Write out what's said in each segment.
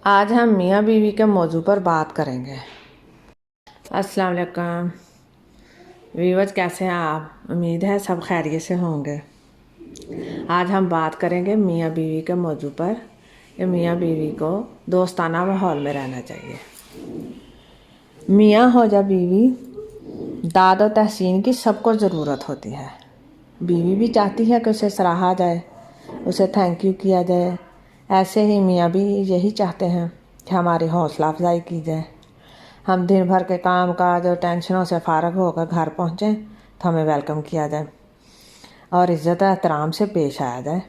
آج ہم میاں بیوی کے موضوع پر بات کریں گے۔ السلام علیکم ویورز، کیسے ہیں آپ؟ امید ہے سب خیریت سے ہوں گے۔ آج ہم بات کریں گے میاں بیوی کے موضوع پر کہ میاں بیوی کو دوستانہ ماحول میں رہنا چاہیے۔ میاں ہو یا بیوی، داد و تحسین کی سب کو ضرورت ہوتی ہے۔ بیوی بھی چاہتی ہے کہ اسے سراہا جائے، اسے تھینک یو کیا جائے۔ ایسے ہی میاں بھی یہی چاہتے ہیں کہ ہماری حوصلہ افزائی کی جائے۔ ہم دن بھر کے کام کاج اور ٹینشنوں سے فارغ ہو کر گھر پہنچیں تو ہمیں ویلکم کیا جائے اور عزت و احترام سے پیش آیا جائے۔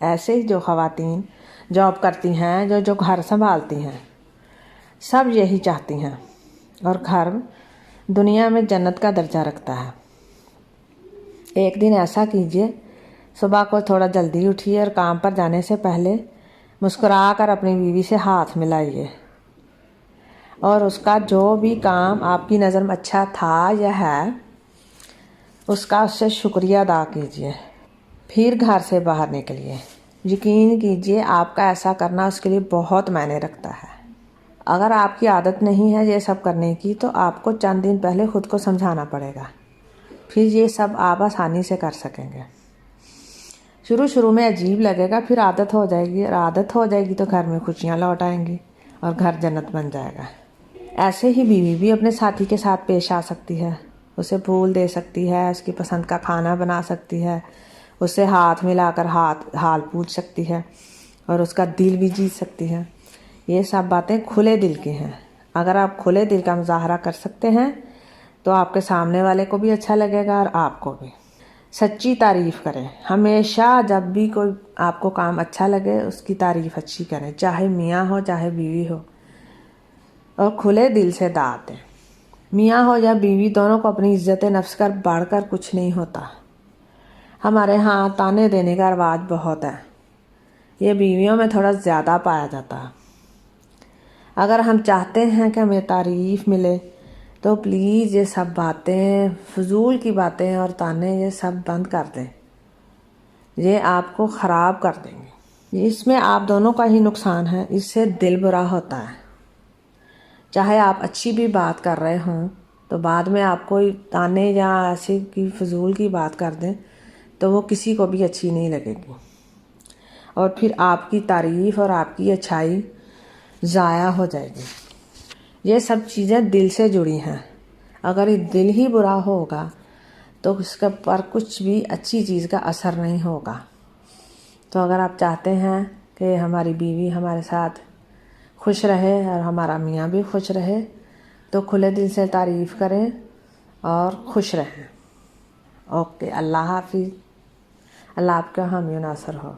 ایسے ہی جو خواتین جاب کرتی ہیں، جو گھر سنبھالتی ہیں، سب یہی چاہتی ہیں، اور گھر دنیا میں جنت کا درجہ رکھتا ہے۔ ایک دن ایسا کیجیے، صبح کو تھوڑا جلدی اٹھیے اور کام پر جانے سے پہلے مسکرا کر اپنی بیوی سے ہاتھ ملائیے، اور اس کا جو بھی کام آپ کی نظر میں اچھا تھا یا ہے، اس کا اس سے شکریہ ادا کیجیے۔ پھر گھر سے باہر نکلیے۔ یقین کیجیے آپ کا ایسا کرنا اس کے لیے بہت معنی رکھتا ہے۔ اگر آپ کی عادت نہیں ہے یہ سب کرنے کی تو آپ کو چند دن پہلے خود کو سمجھانا پڑے گا، پھر یہ سب آپ آسانی سے کر سکیں گے۔ شروع میں عجیب لگے گا، پھر عادت ہو جائے گی، اور عادت ہو جائے گی تو گھر میں خوشیاں لوٹ آئیں گی اور گھر جنت بن جائے گا۔ ایسے ہی بیوی بھی اپنے ساتھی کے ساتھ پیش آ سکتی ہے، اسے پھول دے سکتی ہے، اس کی پسند کا کھانا بنا سکتی ہے، اس سے ہاتھ ملا کر حال پوچھ سکتی ہے اور اس کا دل بھی جیت سکتی ہے۔ یہ سب باتیں کھلے دل کی ہیں۔ اگر آپ کھلے دل کا مظاہرہ کر سکتے ہیں تو آپ کے سامنے والے کو بھی اچھا لگے گا اور آپ کو بھی۔ سچی تعریف کریں۔ ہمیشہ جب بھی کوئی آپ کو کام اچھا لگے اس کی تعریف اچھی کریں، چاہے میاں ہو چاہے بیوی ہو، اور کھلے دل سے دعوت دیں۔ میاں ہو یا بیوی، دونوں کو اپنی عزت نفس کر بڑھ کر کچھ نہیں ہوتا۔ ہمارے ہاں تانے دینے کا رواج بہت ہے، یہ بیویوں میں تھوڑا زیادہ پایا جاتا ہے۔ اگر ہم چاہتے ہیں کہ ہمیں تعریف ملے تو پلیز یہ سب باتیں، فضول کی باتیں اور تانے، یہ سب بند کر دیں۔ یہ آپ کو خراب کر دیں گے، اس میں آپ دونوں کا ہی نقصان ہے، اس سے دل برا ہوتا ہے۔ چاہے آپ اچھی بھی بات کر رہے ہوں تو بعد میں آپ کوئی تانے یا ایسی کی فضول کی بات کر دیں تو وہ کسی کو بھی اچھی نہیں لگے گی، اور پھر آپ کی تعریف اور آپ کی اچھائی ضائع ہو جائے گی۔ یہ سب چیزیں دل سے جڑی ہیں۔ اگر یہ دل ہی برا ہوگا تو اس کے پر کچھ بھی اچھی چیز کا اثر نہیں ہوگا۔ تو اگر آپ چاہتے ہیں کہ ہماری بیوی ہمارے ساتھ خوش رہے اور ہمارا میاں بھی خوش رہے تو کھلے دل سے تعریف کریں اور خوش رہیں۔ اوکے، اللہ حافظ۔ اللہ آپ کا حامی و ناصر ہو۔